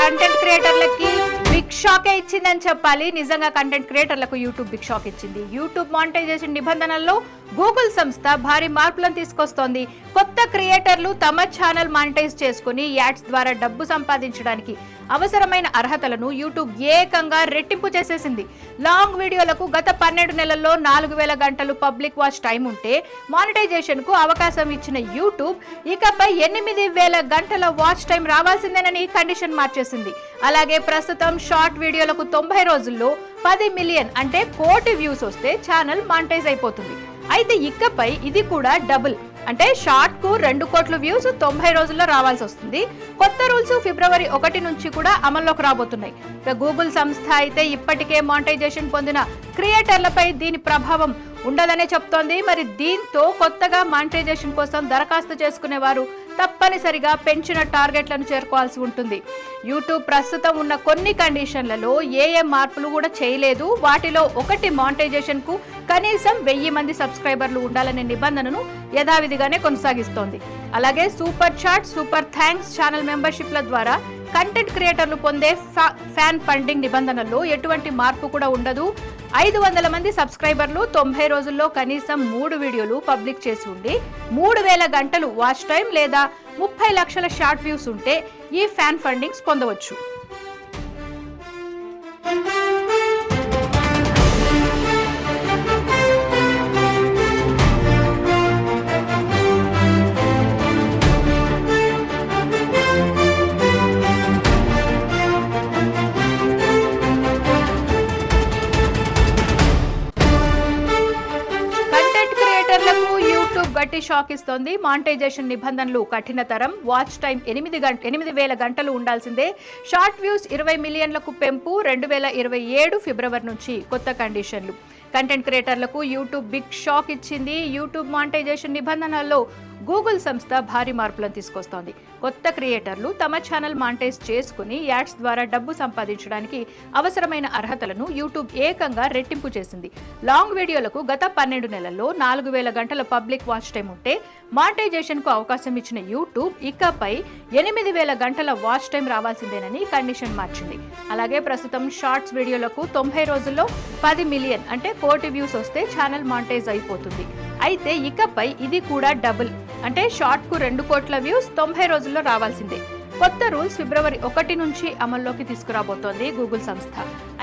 Content క్రియేటర్లకి big షాకే ఇచ్చిందని చెప్పాలి. నిజంగా కంటెంట్ క్రియేటర్లకు యూట్యూబ్ బిగ్ షాక్ ఇచ్చింది. యూట్యూబ్ మానిటైజేషన్ నిబంధనల్లో గూగుల్ సంస్థ భారీ మార్పులను తీసుకొస్తోంది. కొత్త క్రియేటర్లు తమ ఛానల్ మానిటైజ్ చేసుకుని యాడ్స్ ద్వారా డబ్బు సంపాదించడానికి అవసరమైన అర్హతలను యూట్యూబ్ ఏకంగా రెట్టింపు చేసేసింది. లాంగ్ వీడియోలకు గత 12 నెలల్లో 4000 గంటలు పబ్లిక్ వాచ్ టైం ఉంటే మానిటైజేషన్ కు అవకాశం ఇచ్చిన యూట్యూబ్ ఇకపై 8000 గంటల వాచ్ టైం రావాల్సిందేనని కండిషన్ మార్చేసింది. అలాగే ప్రస్తుతం షార్ట్ వీడియోలకు 90 రోజుల్లో 10 మిలియన్ అంటే 1 కోటి వ్యూస్ వస్తే ఛానల్ మానిటైజ్ అయిపోతుంది. అయితే ఇకపై ఇది కూడా డబుల్ అంటే షార్ట్ కు 2 కోట్ల వ్యూస్ 90 రోజుల్లో రావాల్సి వస్తుంది. కొత్త రూల్స్ ఫిబ్రవరి 1 నుంచి కూడా అమల్లోకి రాబోతున్నాయి. గూగుల్ సంస్థ అయితే ఇప్పటికే మానిటైజేషన్ పొందిన క్రియేటర్లపై దీని ప్రభావం ఉండదనే చెప్తోంది. మరి దీంతో కొత్తగా మానిటైజేషన్ కోసం దరఖాస్తు చేసుకునే వారు తప్పనిసరిగా పెంచిన టార్గెట్లను చేరుకోవాల్సి ఉంటుంది. యూట్యూబ్ ప్రస్తుతం ఉన్న కొన్ని కండిషన్లలో ఏ మార్పులు కూడా చేయలేదు. వాటిలో ఒకటి మానిటైజేషన్ కు కనీసం 1000 మంది సబ్స్క్రైబర్లు ఉండాలనే నిబంధనను యథావిధిగానే కొనసాగిస్తోంది. అలాగే super chat, super thanks channel మెంబర్షిప్ల ద్వారా కంటెంట్ క్రియేటర్లు పొందే ఫ్యాన్ ఫండింగ్ నిబంధనల్లో ఎటువంటి మార్పు కూడా ఉండదు. 500 మంది సబ్స్క్రైబర్లు 90 రోజుల్లో కనీసం 3 వీడియోలు పబ్లిక్ చేసి ఉండి 3000 గంటలు వాచ్ టైం లేదా 30 లక్షల షార్ట్ వ్యూస్ ఉంటే ఈ ఫ్యాన్ ఫండింగ్స్ పొందవచ్చు. గట్టి షాక్ ఇస్తోంది. మానిటైజేషన్ నిబంధనలు కఠినతరం. వాచ్ టైం 8000 గంటలు ఉండాల్సిందే. షార్ట్ వ్యూస్ 20 మిలియన్లకు పెంపు. 2027 ఫిబ్రవరి నుంచి కొత్త కండిషన్లు. కంటెంట్ క్రియేటర్లకు యూట్యూబ్ బిగ్ షాక్ ఇచ్చింది. యూట్యూబ్ మానిటైజేషన్ నిబంధనల్లో గూగుల్ సంస్థ భారీ మార్పులను తీసుకొస్తోంది. కొత్త క్రియేటర్లు తమ ఛానల్ మానిటైజ్ చేసుకుని యాడ్స్ ద్వారా డబ్బు సంపాదించడానికి అవసరమైన అర్హతలను యూట్యూబ్ ఏకంగా రెట్టింపు చేసింది. లాంగ్ వీడియోలకు గత 12 నెలల్లో 4000 గంటల పబ్లిక్ వాచ్ టైం ఉంటే మానిటైజేషన్ కు అవకాశం ఇచ్చిన యూట్యూబ్ ఇకపై 8000 గంటల వాచ్ టైం రావాల్సిందేనని కండిషన్ మార్చింది. అలాగే ప్రస్తుతం షార్ట్స్ వీడియోలకు 90 రోజుల్లో 10 మిలియన్ అంటే 1 కోటి వ్యూస్ వస్తే ఛానల్ మానిటైజ్ అయిపోతుంది. అయితే ఇకపై ఇది కూడా డబుల్ అంటే షార్ట్ కు 2 కోట్ల వ్యూస్ 90 రోజుల్లో రావాల్సిందే. కొత్త రూల్స్ ఫిబ్రవరి 1 నుంచి అమల్లోకి తీసుకురాబోతోంది గూగుల్ సంస్థ.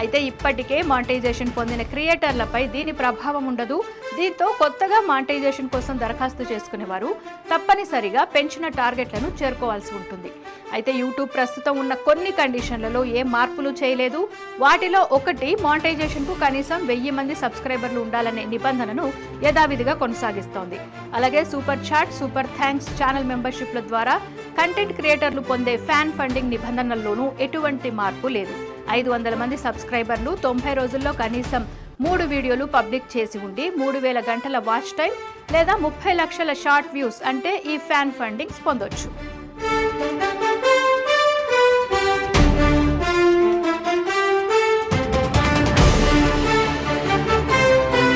అయితే ఇప్పటికే మానిటైజేషన్ పొందిన క్రియేటర్లపై దీని ప్రభావం ఉండదు. దీంతో కొత్తగా మానిటైజేషన్ కోసం దరఖాస్తు చేసుకునేవారు తప్పనిసరిగా పెంచిన టార్గెట్లను చేరుకోవాల్సి ఉంటుంది. అయితే యూట్యూబ్ ప్రస్తుతం ఉన్న కొన్ని కండిషన్లలో ఏ మార్పులు చేయలేదు. వాటిలో ఒకటి మానిటైజేషన్ కు కనీసం 1000 మంది సబ్స్క్రైబర్లు ఉండాలనే నిబంధనను యథావిధిగా కొనసాగిస్తోంది. అలాగే super chat, super thanks channel మెంబర్షిప్ల ద్వారా కంటెంట్ క్రియేటర్లు పొందే ఫ్యాన్ ఫండింగ్ నిబంధనల్లోనూ ఎటువంటి మార్పు లేదు. 500 మంది సబ్స్క్రైబర్లు 90 రోజుల్లో కనీసం 3 వీడియోలు పబ్లిక్ చేసి ఉండి 3000 గంటల వాచ్ టైం లేదా 30 లక్షల షార్ట్ వ్యూస్ అంటే ఈ ఫ్యాన్ ఫండింగ్స్ పొందొచ్చు.